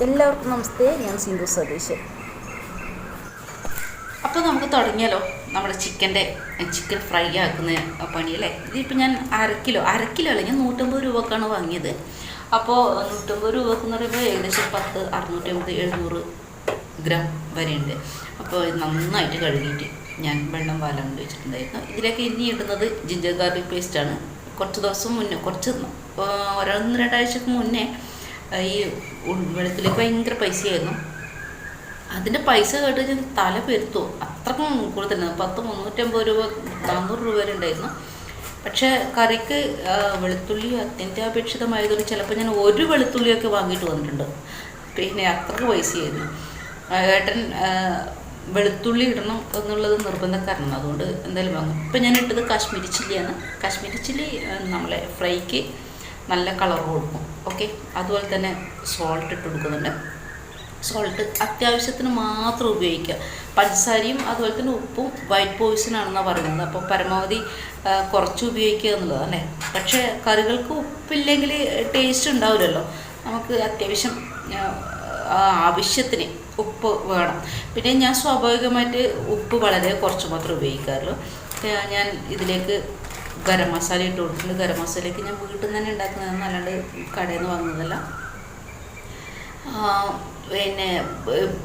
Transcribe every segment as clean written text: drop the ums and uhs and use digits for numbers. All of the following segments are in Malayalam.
എല്ലാവർക്കും നമസ്തേ. ഞാൻ സിന്ധു സതീശൻ. അപ്പോൾ നമുക്ക് തുടങ്ങിയാലോ നമ്മുടെ ചിക്കൻ ഫ്രൈ ആക്കുന്ന പണിയല്ലേ. ഇതിപ്പോൾ ഞാൻ അര കിലോ അല്ലെങ്കിൽ 150 രൂപക്കാണ് വാങ്ങിയത്. അപ്പോൾ 150 രൂപക്കെന്ന് പറയുമ്പോൾ ഏകദേശം 650 700 ഗ്രാം വരെയുണ്ട്. അപ്പോൾ നന്നായിട്ട് കഴുകിയിട്ട് ഞാൻ വെള്ളം വാലാണ്ട് വെച്ചിട്ടുണ്ടായിരുന്നു. ഇതിലേക്ക് ഇനി ഇടുന്നത് ജിഞ്ചർ ഗാർലിക് പേസ്റ്റാണ്. കുറച്ച് ദിവസം മുന്നേ, 1-2 ആഴ്ചക്ക് മുന്നേ ഈ വെളുത്തുള്ളിക്ക് ഭയങ്കര പൈസയായിരുന്നു. അതിൻ്റെ പൈസ കേട്ട് ഞാൻ തല പെരുത്തു. അത്രക്കും കൂടുതലായിരുന്നു. 350 രൂപ 400 രൂപ വരെ ഉണ്ടായിരുന്നു. പക്ഷേ കറിക്ക് വെളുത്തുള്ളി അത്യന്താപേക്ഷിതമായതുകൊണ്ട് ചിലപ്പോൾ ഞാൻ ഒരു വെളുത്തുള്ളിയൊക്കെ വാങ്ങിയിട്ട് വന്നിട്ടുണ്ട്. പിന്നെ അത്രക്ക് പൈസയായിരുന്നു. ഏട്ടൻ വെളുത്തുള്ളി ഇടണം എന്നുള്ളത് നിർബന്ധക്കാരനാണ്. അതുകൊണ്ട് എന്തായാലും വാങ്ങും. ഇപ്പം ഞാൻ ഇട്ടത് കാശ്മീരി ചില്ലിയാണ്. കാശ്മീരി ചില്ലി നമ്മളെ ഫ്രൈക്ക് നല്ല കളർ കൊടുക്കും. ഓക്കെ, അതുപോലെ തന്നെ സോൾട്ട് ഇട്ട് കൊടുക്കുന്നുണ്ട്. സോൾട്ട് അത്യാവശ്യത്തിന് മാത്രം ഉപയോഗിക്കുക. പഞ്ചസാരയും അതുപോലെ തന്നെ ഉപ്പും വൈറ്റ് പോയിസൺ ആണെന്നാണ് പറയുന്നത്. അപ്പോൾ പരമാവധി കുറച്ച് ഉപയോഗിക്കുക എന്നുള്ളത് അല്ലേ. പക്ഷേ കറികൾക്ക് ഉപ്പില്ലെങ്കിൽ ടേസ്റ്റ് ഉണ്ടാവില്ലല്ലോ. നമുക്ക് അത്യാവശ്യം ആവശ്യത്തിന് ഉപ്പ് വേണം. പിന്നെ ഞാൻ സ്വാഭാവികമായിട്ട് ഉപ്പ് വളരെ കുറച്ച് മാത്രമേ ഉപയോഗിക്കാറുള്ളൂ. ഞാൻ ഇതിലേക്ക് ഗരം മസാല ഇട്ട് കൊടുത്തിട്ടുണ്ട്. ഗരം മസാലയ്ക്ക് ഞാൻ വീട്ടിൽ നിന്ന് തന്നെ ഉണ്ടാക്കുന്നതാണ്, അല്ലാണ്ട് കടയിൽ നിന്ന് വാങ്ങുന്നതല്ല. പിന്നെ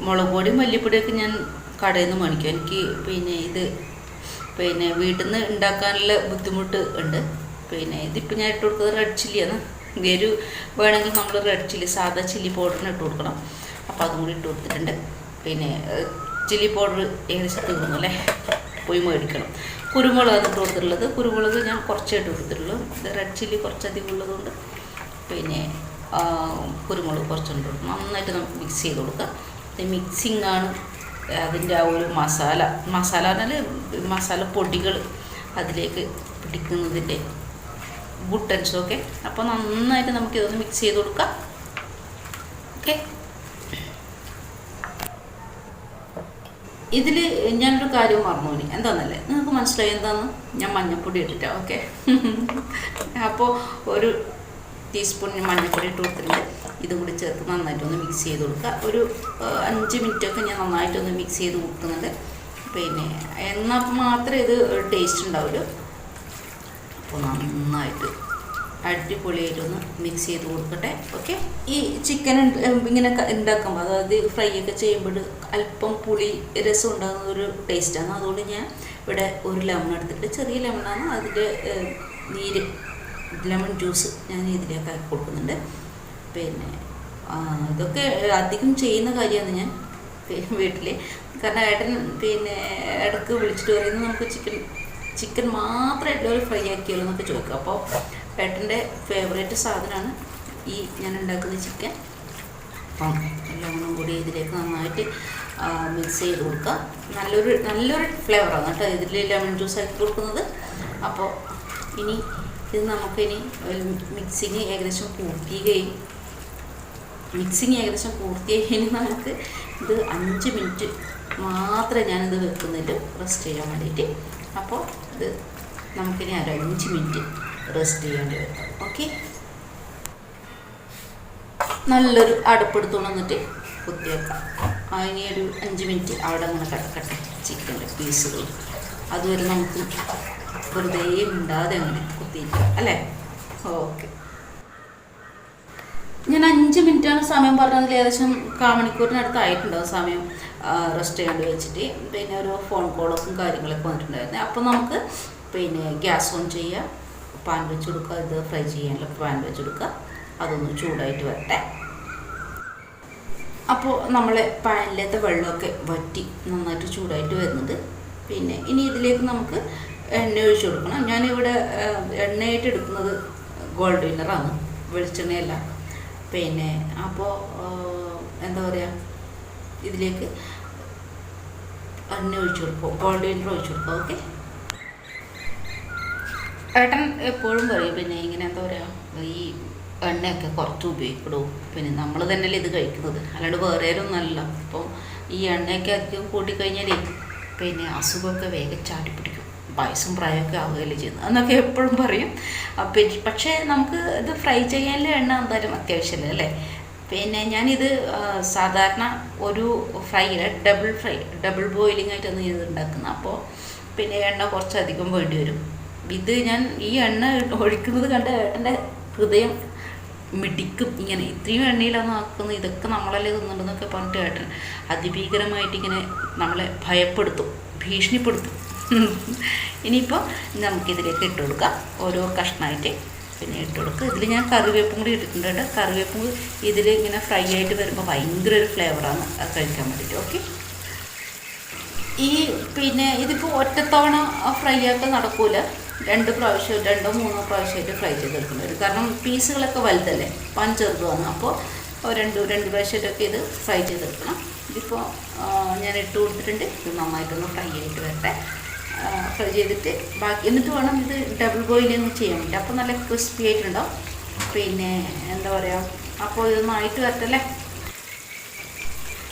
മുളക് പൊടി മല്ലിപ്പൊടിയൊക്കെ ഞാൻ കടയിൽ നിന്ന് മേടിക്കും. എനിക്ക് വീട്ടിൽ നിന്ന് ഉണ്ടാക്കാനുള്ള ബുദ്ധിമുട്ട് ഉണ്ട്. ഇതിപ്പോൾ ഞാൻ ഇട്ട് കൊടുക്കുന്നത് റെഡ് ചില്ലിയാണ്. എരിവ് വേണമെങ്കിൽ നമ്മൾ റെഡ് ചില്ലി സാധാ ചില്ലി പൗഡറിന് ഇട്ട് കൊടുക്കണം. അപ്പോൾ അതും കൂടി ഇട്ട് കൊടുത്തിട്ടുണ്ട്. ചില്ലി പൗഡർ ഏകദേശം തീർന്നു അല്ലേ, പോയി മേടിക്കണം. കുരുമുളക് ഇട്ട് കൊടുത്തിട്ടുള്ളത്. കുരുമുളക് ഞാൻ കുറച്ചായിട്ട് കൊടുത്തിട്ടുള്ളൂ. ഇത് റെഡ് ചില്ലി കുറച്ചധികം ഉള്ളതുകൊണ്ട് കുരുമുളക് കുറച്ചുകൊണ്ട് കൊടുക്കും. നന്നായിട്ട് നമുക്ക് മിക്സ് ചെയ്ത് കൊടുക്കുക. മിക്സിങ് ആണ് അതിൻ്റെ ആ ഒരു മസാല പറഞ്ഞാൽ മസാല പൊടികൾ അതിലേക്ക് പിടിക്കുന്നതിൻ്റെ ഗുഡ് ടെൻഷനൊക്കെ. അപ്പോൾ നന്നായിട്ട് നമുക്കിതൊന്ന് മിക്സ് ചെയ്ത് കൊടുക്കാം. ഓക്കെ, ഇതിൽ ഞാനൊരു കാര്യം മറന്നുപോയി. എന്താണെന്നല്ലേ, നിങ്ങൾക്ക് മനസ്സിലായി എന്താണെന്ന്? ഞാൻ മഞ്ഞൾപ്പൊടി ഇട്ടിട്ടാണ്. ഓക്കെ, അപ്പോൾ ഒരു ടീസ്പൂൺ മഞ്ഞൾപ്പൊടി ഇട്ട് കൊടുത്തിട്ടുണ്ട്. ഇതും കൂടി ചേർത്ത് നന്നായിട്ടൊന്ന് മിക്സ് ചെയ്ത് കൊടുക്കുക. ഒരു 5 മിനിറ്റൊക്കെ ഞാൻ നന്നായിട്ടൊന്ന് മിക്സ് ചെയ്ത് കൊടുക്കുന്നുണ്ട്. എന്നാൽ മാത്രമേ ഇത് ടേസ്റ്റ് ഉണ്ടാവുള്ളൂ. അപ്പോൾ നന്നായിട്ട് അടിപൊളിയായിട്ടൊന്ന് മിക്സ് ചെയ്ത് കൊടുക്കട്ടെ. ഓക്കെ, ഈ ചിക്കൻ ഇങ്ങനെ ഉണ്ടാക്കുമ്പോൾ, അതായത് ഫ്രൈ ഒക്കെ ചെയ്യുമ്പോൾ അല്പം പുളി രസം ഉണ്ടാകുന്ന ഒരു ടേസ്റ്റാണ്. അതുകൊണ്ട് ഞാൻ ഇവിടെ ഒരു ലെമൺ എടുത്തിട്ട്, ചെറിയ ലെമണാണ്, അതിൻ്റെ നീര് ലെമൺ ജ്യൂസ് ഞാൻ ഇതിലേക്ക് ആക്കി കൊടുക്കുന്നുണ്ട്. ഇതൊക്കെ അധികം ചെയ്യുന്ന കാര്യമാണ് ഞാൻ വീട്ടിൽ. കാരണം ഏട്ടൻ ഇടയ്ക്ക് വിളിച്ചിട്ട് പറയുന്നത് നമുക്ക് ചിക്കൻ മാത്രമായിട്ട് ഒരു ഫ്രൈ ആക്കിയല്ലോ എന്നൊക്കെ ചോദിക്കും. അപ്പോൾ ഏട്ടൻ്റെ ഫേവറേറ്റ് സാധനമാണ് ഈ ഞാൻ ഉണ്ടാക്കുന്ന ചിക്കൻ. അപ്പം ലെമണും കൂടി ഇതിലേക്ക് നന്നായിട്ട് മിക്സ് ചെയ്ത് കൊടുക്കുക. നല്ലൊരു ഫ്ലേവറാണ് കേട്ടോ ഇതിൽ ലെമൺ ജ്യൂസ് ആക്കി കൊടുക്കുന്നത്. അപ്പോൾ ഇനി ഇത് നമുക്കിനി മിക്സിങ് ഏകദേശം പൂർത്തിയായി നമുക്ക് ഇത് 5 മിനിറ്റ് മാത്രമേ ഞാനിത് വെക്കുന്നില്ല റെസ്റ്റ് ചെയ്യാൻ വേണ്ടിയിട്ട്. അപ്പോൾ ഇത് നമുക്കിനി 5 മിനിറ്റ് റെസ്റ്റ് ചെയ്യേണ്ടി വരും. ഓക്കെ, നല്ലൊരു അടുപ്പെടുത്തോണ്ട് വന്നിട്ട് കുത്തിവെക്കാം. ഇനി ഒരു 5 മിനിറ്റ് അവിടെ അങ്ങനെ കിടക്കട്ടെ ചിക്കൻ്റെ പീസുകൾ. അതുവരെ നമുക്ക് വെറുതെ മിണ്ടാതെ അങ്ങനെ കുത്തിയിരിക്കാം അല്ലേ. ഓക്കെ, ഞാൻ 5 മിനിറ്റാണ് സമയം പറഞ്ഞതിൽ ഏകദേശം 1/4 മണിക്കൂറിനടുത്തായിട്ടുണ്ടാവും സമയം റെസ്റ്റ് ചെയ്യാണ്ട് വെച്ചിട്ട്. ഒരു ഫോൺ കോളൊക്കെ കാര്യങ്ങളൊക്കെ വന്നിട്ടുണ്ടായിരുന്നു. അപ്പോൾ നമുക്ക് ഗ്യാസ് ഓൺ ചെയ്യുക, പാൻ വെച്ച് കൊടുക്കുക. ഇത് ഫ്രൈ ചെയ്യാനുള്ള പാൻ വെച്ച് കൊടുക്കുക. അതൊന്ന് ചൂടായിട്ട് വരട്ടെ. അപ്പോൾ നമ്മളെ പാനിലത്തെ വെള്ളമൊക്കെ വറ്റി നന്നായിട്ട് ചൂടായിട്ട് വരുന്നത്. ഇനി ഇതിലേക്ക് നമുക്ക് എണ്ണ ഒഴിച്ച് കൊടുക്കണം. ഞാനിവിടെ എണ്ണയായിട്ട് എടുക്കുന്നത് ഗോൾഡ് വിന്നറാണ്, വെളിച്ചെണ്ണയല്ല. അപ്പോൾ എന്താ പറയുക, ഇതിലേക്ക് എണ്ണ ഒഴിച്ച് കൊടുക്കും, ഗോൾഡ് വിന്നർ ഒഴിച്ച് കൊടുക്കുക. ഓക്കെ, ഏട്ടൻ എപ്പോഴും പറയും ഇങ്ങനെ എന്താ പറയുക, ഈ എണ്ണയൊക്കെ കുറച്ച് ഉപയോഗിക്കണോ. നമ്മൾ തന്നെയല്ലേ ഇത് കഴിക്കുന്നത്, അല്ലാണ്ട് വേറെ ആരൊന്നുമല്ല. അപ്പോൾ ഈ എണ്ണയൊക്കെ അധികം കൂട്ടിക്കഴിഞ്ഞാലേ അസുഖമൊക്കെ വേഗം ചാടിപ്പിടിക്കും, വയസ്സും പ്രായമൊക്കെ ആവുകയല്ലേ ചെയ്യുന്നത് എന്നൊക്കെ എപ്പോഴും പറയും. പക്ഷേ നമുക്ക് ഇത് ഫ്രൈ ചെയ്യാനുള്ള എണ്ണ എന്തായാലും അത്യാവശ്യമല്ലേ അല്ലേ. പിന്നെ ഞാനിത് സാധാരണ ഒരു ഫ്രൈയിൽ ഡബിൾ ബോയിലിംഗ് ആയിട്ടാണ് ഇത് ഉണ്ടാക്കുന്നത്. അപ്പോൾ പിന്നെ എണ്ണ കുറച്ചധികം വേണ്ടി വരും. ഇത് ഞാൻ ഈ എണ്ണ ഒഴിക്കുന്നത് കണ്ട് ഏട്ടൻ്റെ ഹൃദയം മിടിക്കും. ഇങ്ങനെ ഇത്രയും എണ്ണയിലാണ് ആക്കുന്നത്, ഇതൊക്കെ നമ്മളല്ലേ തിന്നുണ്ടെന്നൊക്കെ പറഞ്ഞിട്ട് ഏട്ടൻ അതിഭീകരമായിട്ട് ഇങ്ങനെ നമ്മളെ ഭയപ്പെടുത്തും, ഭീഷണിപ്പെടുത്തും. ഇനിയിപ്പോൾ നമുക്കിതിലേക്ക് ഇട്ട് കൊടുക്കാം ഓരോ കഷ്ണമായിട്ട്. പിന്നെ ഇട്ട് കൊടുക്കുക. ഇതിൽ ഞാൻ കറിവേപ്പും കൂടി ഇട്ടിട്ടുണ്ട്. കറിവേപ്പും ഇതിൽ ഇങ്ങനെ ഫ്രൈ ആയിട്ട് വരുമ്പോൾ ഭയങ്കര ഒരു ഫ്ലേവറാണ് അത് കഴിക്കാൻ വേണ്ടിയിട്ട്. ഓക്കെ, ഈ പിന്നെ ഇതിപ്പോൾ ഒറ്റത്തവണ ഫ്രൈ ആക്കാൻ നടക്കൂല, 2 പ്രാവശ്യം 2 3 പ്രാവശ്യമായിട്ട് ഫ്രൈ ചെയ്തെടുക്കേണ്ടി വരും. കാരണം പീസുകളൊക്കെ വലുതല്ലേ, പാൻ ചെറുതാണ്. അപ്പോൾ രണ്ട് പ്രാവശ്യമായിട്ടൊക്കെ ഇത് ഫ്രൈ ചെയ്തെടുക്കണം. ഇതിപ്പോൾ ഞാൻ ഇട്ട് കൊടുത്തിട്ടുണ്ട്. ഇത് നന്നായിട്ടൊന്ന് ഫ്രൈ ആയിട്ട് വരട്ടെ. ഫ്രൈ ചെയ്തിട്ട് ബാക്കി എന്നിട്ട് വേണം ഇത് ഡബിൾ ബോയിലിങ് ചെയ്യാൻ വേണ്ടി. അപ്പോൾ നല്ല ക്രിസ്പി ആയിട്ടുണ്ടാവും. പിന്നെ എന്താ പറയുക, അപ്പോൾ ഇതൊന്നായിട്ട് വരട്ടല്ലേ.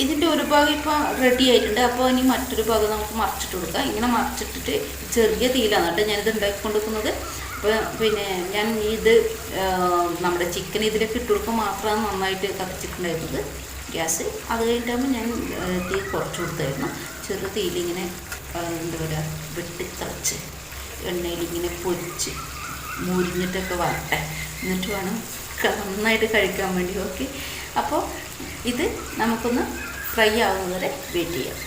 ഇതിൻ്റെ ഒരു ഭാഗം ഇപ്പോൾ റെഡി ആയിട്ടുണ്ട്. അപ്പോൾ ഇനി മറ്റൊരു ഭാഗം നമുക്ക് മറിച്ചിട്ട് കൊടുക്കാം. ഇങ്ങനെ മറിച്ചിട്ടിട്ട് ചെറിയ തീയിലാണ് കേട്ടോ ഞാനിത് ഉണ്ടാക്കിക്കൊണ്ടിരിക്കുന്നത്. അപ്പോൾ പിന്നെ ഞാൻ ഇത് നമ്മുടെ ചിക്കൻ ഇതിലേക്ക് ഇട്ട് കൊടുക്കുക മാത്രമാണ് നന്നായിട്ട് കത്തിച്ചിട്ടുണ്ടായിരുന്നത് ഗ്യാസ്. അത് കഴിഞ്ഞിട്ടാകുമ്പോൾ ഞാൻ തീ കുറച്ച് കൊടുത്തായിരുന്നു. ചെറു തീയിലിങ്ങനെ എന്താ പറയുക വെട്ടിത്തിളച്ച് എണ്ണയിലിങ്ങനെ പൊരിച്ച് മുരിഞ്ഞിട്ടൊക്കെ വരട്ടെ. എന്നിട്ട് വേണം നന്നായിട്ട് കഴിക്കാൻ വേണ്ടി. ഓക്കെ, അപ്പോൾ ഇത് നമുക്കൊന്ന് ഫ്രൈ ആവുന്നത് വരെ വെയിറ്റ് ചെയ്യാം.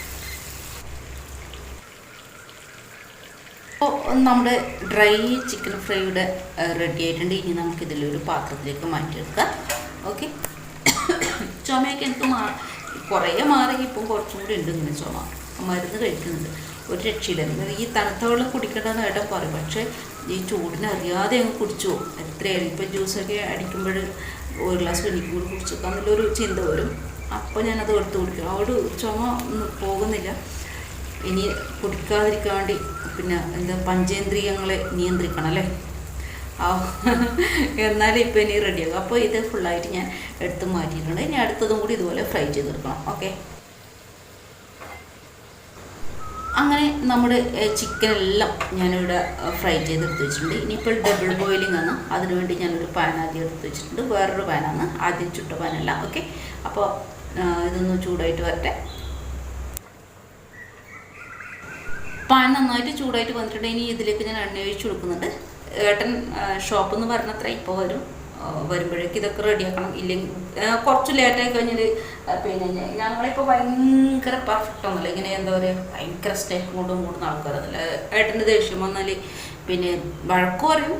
അപ്പോൾ നമ്മുടെ ഡ്രൈ ചിക്കൻ ഫ്രൈയുടെ റെഡി ആയിട്ടുണ്ട്. ഇനി നമുക്കിതിലൊരു പാത്രത്തിലേക്ക് മാറ്റിയെടുക്കാം. ഓക്കെ, ചുമയൊക്കെ എനിക്ക് കുറേ മാറി, ഇപ്പം കുറച്ചും കൂടി ഉണ്ട് ഇങ്ങനെ ചുമ. മരുന്ന് കഴിക്കുന്നുണ്ട്, ഒരു രക്ഷയില്ല. ഈ തണുത്ത വെള്ളം കുടിക്കേണ്ടതെന്ന് ഏട്ടൻ പറയും, പക്ഷേ ഈ ചൂടിന് അറിയാതെ അങ്ങ് കുടിച്ചു പോകും. എത്രയായാലും ഇപ്പം ജ്യൂസൊക്കെ അടിക്കുമ്പോൾ 1 ഗ്ലാസ് എനിക്കും കൂടി കുടിച്ചേക്കാം എന്നുള്ളൊരു ചിന്ത വരും. അപ്പോൾ ഞാനത് എടുത്ത് കുടിക്കും. അവിടെ ചുമ പോകുന്നില്ല. ഇനി കുടിക്കാതിരിക്കാൻ വേണ്ടി പിന്നെ എന്താ പഞ്ചേന്ദ്രിയങ്ങളെ നിയന്ത്രിക്കണം അല്ലേ. എന്നാലും ഇപ്പോൾ ഇനി റെഡിയാകും. അപ്പോൾ ഇത് ഫുള്ളായിട്ട് ഞാൻ എടുത്ത് മാറ്റിയിട്ടുണ്ട്. ഇനി അടുത്തതും കൂടി ഇതുപോലെ ഫ്രൈ ചെയ്തെടുക്കണം. ഓക്കെ, അങ്ങനെ നമ്മുടെ ചിക്കനെല്ലാം ഞാനിവിടെ ഫ്രൈ ചെയ്തെടുത്ത് വെച്ചിട്ടുണ്ട്. ഇനിയിപ്പോൾ ഡബിൾ ബോയിലിംഗ് ആണ്. അതിനുവേണ്ടി ഞാനൊരു പാൻ ആദ്യം എടുത്ത് വെച്ചിട്ടുണ്ട്. വേറൊരു പാനാണ്, ആദ്യം ചുട്ട പാനല്ല. ഓക്കെ, അപ്പോൾ ഇതൊന്ന് ചൂടായിട്ട് വരട്ടെ. പാൻ നന്നായിട്ട് ചൂടായിട്ട് വന്നിട്ടുണ്ട്. ഇനി ഇതിലേക്ക് ഞാൻ എണ്ണ ഒഴിച്ച് കൊടുക്കുന്നുണ്ട്. ഏട്ടൻ ഷോപ്പിൽ നിന്ന് പറഞ്ഞത്ര ഇപ്പോൾ വരുമ്പോഴേക്ക് ഇതൊക്കെ റെഡിയാക്കണം. ഇല്ലെങ്കിൽ കുറച്ച് ലേറ്റായി കഴിഞ്ഞാൽ പിന്നെ ഞങ്ങളിപ്പോൾ ഭയങ്കര പെർഫെക്റ്റ് ഒന്നുമില്ല. ഇങ്ങനെ എന്താ പറയുക, ഭയങ്കര സ്നേഹം കൊണ്ടും കൂടുന്ന ആൾക്കാരൊന്നുമില്ല. ഏട്ടൻ്റെ ദേഷ്യം വന്നാൽ പിന്നെ വഴക്ക് പറയും.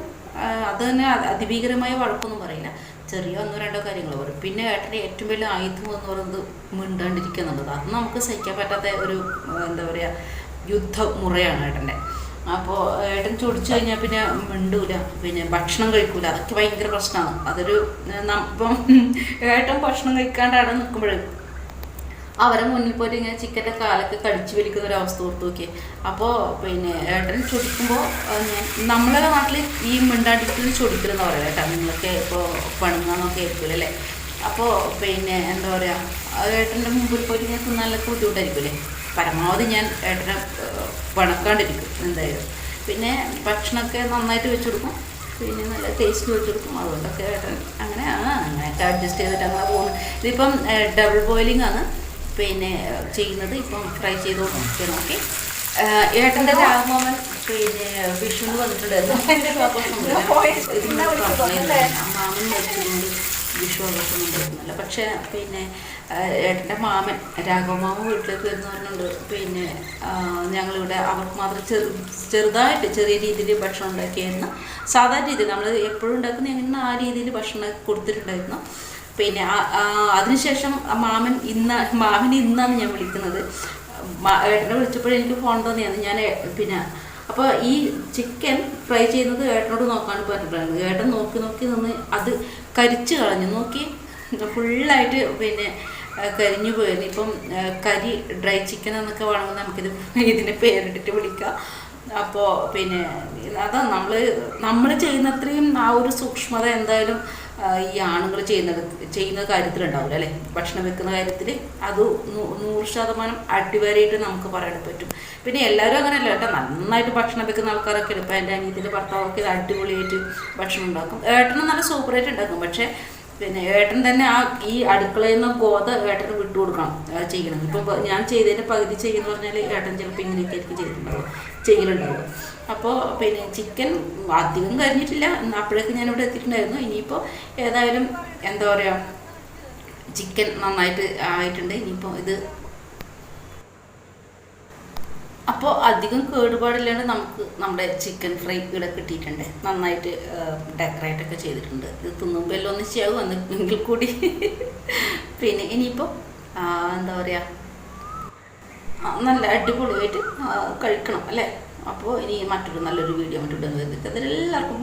അത് തന്നെ അതിഭീകരമായ വഴക്കൊന്നും പറയില്ല, ചെറിയ 1-2 കാര്യങ്ങൾ പറയും. പിന്നെ ഏട്ടൻ്റെ ഏറ്റവും വലിയ ആയുധം എന്ന് പറയുന്നത് മിണ്ടാണ്ടിരിക്കുക എന്നുള്ളത്. അത് നമുക്ക് സഹിക്കാൻ പറ്റാത്ത ഒരു എന്താ പറയുക യുദ്ധമുറയാണ് ഏട്ടൻ്റെ. അപ്പോൾ ഏട്ടൻ ചൊടിച്ചു കഴിഞ്ഞാൽ പിന്നെ മിണ്ടൂല, പിന്നെ ഭക്ഷണം കഴിക്കൂല. അതൊക്കെ ഭയങ്കര പ്രശ്നമാണ്. അതൊരു ഇപ്പം ഏട്ടൻ ഭക്ഷണം കഴിക്കാണ്ടാണ് നിൽക്കുമ്പോൾ അവരെ മുന്നിൽ പോയിട്ട് ഇങ്ങനെ ചിക്കൻ്റെ കാലൊക്കെ കടിച്ചു വലിക്കുന്ന ഒരു അവസ്ഥ ഓർത്ത് നോക്കിയേ. അപ്പോൾ പിന്നെ ഏട്ടൻ ചൊടിക്കുമ്പോൾ നമ്മളെ നാട്ടിൽ ഈ മിണ്ടാണ്ടിരിക്കുന്ന ചൊടിക്കലെന്ന് പറയാം കേട്ടോ. നിങ്ങളൊക്കെ ഇപ്പോൾ പണുങ്ങാന്നൊക്കെ ആയിരിക്കുമല്ലോ അല്ലേ. അപ്പോൾ പിന്നെ എന്താ പറയുക, ഏട്ടൻ്റെ മുമ്പിൽ പോയിട്ട് ഞാൻ തിന്നാനൊക്കെ ബുദ്ധിമുട്ടായിരിക്കുമല്ലേ. പരമാവധി ഞാൻ ഏട്ടനെ പണക്കാണ്ടിരിക്കും എന്തായാലും. പിന്നെ ഭക്ഷണമൊക്കെ നന്നായിട്ട് വെച്ച് കൊടുക്കും, പിന്നെ നല്ല ടേസ്റ്റ് വെച്ച് കൊടുക്കും. അതുകൊണ്ടൊക്കെ ഏട്ടൻ അങ്ങനെയൊക്കെ അഡ്ജസ്റ്റ് ചെയ്തിട്ട് അങ്ങനെ പോകുന്നു. ഇതിപ്പം ഡബിൾ ബോയിലിംഗ് ആണ് പിന്നെ ചെയ്യുന്നത്. ഇപ്പം ഫ്രൈ ചെയ്ത് നോക്കി. ഏട്ടൻ്റെ രാഘവൻ പിന്നെ വിഷുവിന് വന്നിട്ടുണ്ടായിരുന്നു. മാമൻ മരിച്ചതുകൊണ്ട് വിഷു ആഘോഷമൊന്നും ഉണ്ടായിരുന്നില്ല. പക്ഷേ പിന്നെ ഏട്ടൻ്റെ മാമൻ രാഘവമാമൻ വീട്ടിലേക്ക് വരുന്ന പറഞ്ഞുകൊണ്ട് പിന്നെ ഞങ്ങളിവിടെ അവർക്ക് മാത്രം ചെറുതായിട്ട് ചെറിയ രീതിയിൽ ഭക്ഷണം ഉണ്ടാക്കിയായിരുന്നു. സാധാരണ രീതിയിൽ നമ്മൾ എപ്പോഴും ഉണ്ടാക്കുന്ന എങ്ങനെ ആ രീതിയിൽ ഭക്ഷണം കൊടുത്തിട്ടുണ്ടായിരുന്നു. പിന്നെ അതിനുശേഷം മാമൻ ഇന്നാണ് ഞാൻ വിളിക്കുന്നത്. ഏട്ടനെ വിളിച്ചപ്പോഴും എനിക്ക് ഫോൺ തോന്നിയാണ്. ഞാൻ പിന്നെ അപ്പോൾ ഈ ചിക്കൻ ഫ്രൈ ചെയ്യുന്നത് ഏട്ടനോട് നോക്കാൻ പറഞ്ഞിട്ടുണ്ടായിരുന്നു. ഏട്ടൻ നോക്കി നിന്ന് അത് കരിച്ച് കളഞ്ഞു. നോക്കി ഫുള്ളായിട്ട് പിന്നെ കരിഞ്ഞു പോയിരുന്നു. ഇപ്പം കരി ഡ്രൈ ചിക്കൻ എന്നൊക്കെ വേണമെങ്കിൽ ഇതിനെ പേരിട്ടിട്ട് വിളിക്കാം. അപ്പോൾ പിന്നെ അതാ നമ്മൾ ചെയ്യുന്നത്രയും ആ ഒരു സൂക്ഷ്മത എന്തായാലും ഈ ആണുങ്ങൾ ചെയ്യുന്ന കാര്യത്തിലുണ്ടാവില്ല അല്ലേ. ഭക്ഷണം വെക്കുന്ന കാര്യത്തിൽ അത് 100% അടിവരയിട്ട് നമുക്ക് പറയാൻ പറ്റും. പിന്നെ എല്ലാവരും അങ്ങനെയല്ല കേട്ടോ, നന്നായിട്ട് ഭക്ഷണം വെക്കുന്ന ആൾക്കാരൊക്കെ ഉണ്ട്. ഇപ്പോൾ എൻ്റെ അനിയത്തിൻ്റെ ഭർത്താവൊക്കെ ഇത് അടിപൊളിയായിട്ട് ഭക്ഷണം ഉണ്ടാക്കും. ഏട്ടനും നല്ല സൂപ്പറായിട്ട് ഉണ്ടാക്കും. പക്ഷേ പിന്നെ ഏട്ടൻ തന്നെ ഈ അടുക്കളയിൽ നിന്ന് ഗോത ഏട്ടന് വിട്ടു കൊടുക്കണം ചെയ്യണം. ഇപ്പം ഞാൻ ചെയ്തതിൻ്റെ പകുതി ചെയ്യുന്ന പറഞ്ഞാൽ ഏട്ടൻ ചിലപ്പോൾ ഇങ്ങനെയൊക്കെ ആയിരിക്കും ചെയ്യലുണ്ടാവും. അപ്പോൾ പിന്നെ ചിക്കൻ അധികം കഴിഞ്ഞിട്ടില്ല, അപ്പോഴേക്കും ഞാനിവിടെ എത്തിയിട്ടുണ്ടായിരുന്നു. ഇനിയിപ്പോൾ ഏതായാലും എന്താ പറയുക, ചിക്കൻ നന്നായിട്ട് ആയിട്ടുണ്ട്. ഇനിയിപ്പോൾ ഇത് അപ്പോൾ അധികം കേടുപാടില്ലാണ്ട് നമുക്ക് നമ്മുടെ ചിക്കൻ ഫ്രൈ ഇവിടെ കിട്ടിയിട്ടുണ്ട്. നന്നായിട്ട് ഡെക്കറേറ്റൊക്കെ ചെയ്തിട്ടുണ്ട്. ഇത് തിന്നുമ്പോൾ എല്ലാം ഒന്ന് ചെയ്യാവും എന്നെങ്കിൽ കൂടി. പിന്നെ ഇനിയിപ്പോൾ എന്താ പറയുക, നല്ല അടിപൊളിയായിട്ട് കഴിക്കണം അല്ലേ. അപ്പോൾ ഇനി മറ്റൊരു നല്ലൊരു വീഡിയോ മറ്റൊരു വരുന്നിട്ട് അതിലെല്ലാവർക്കും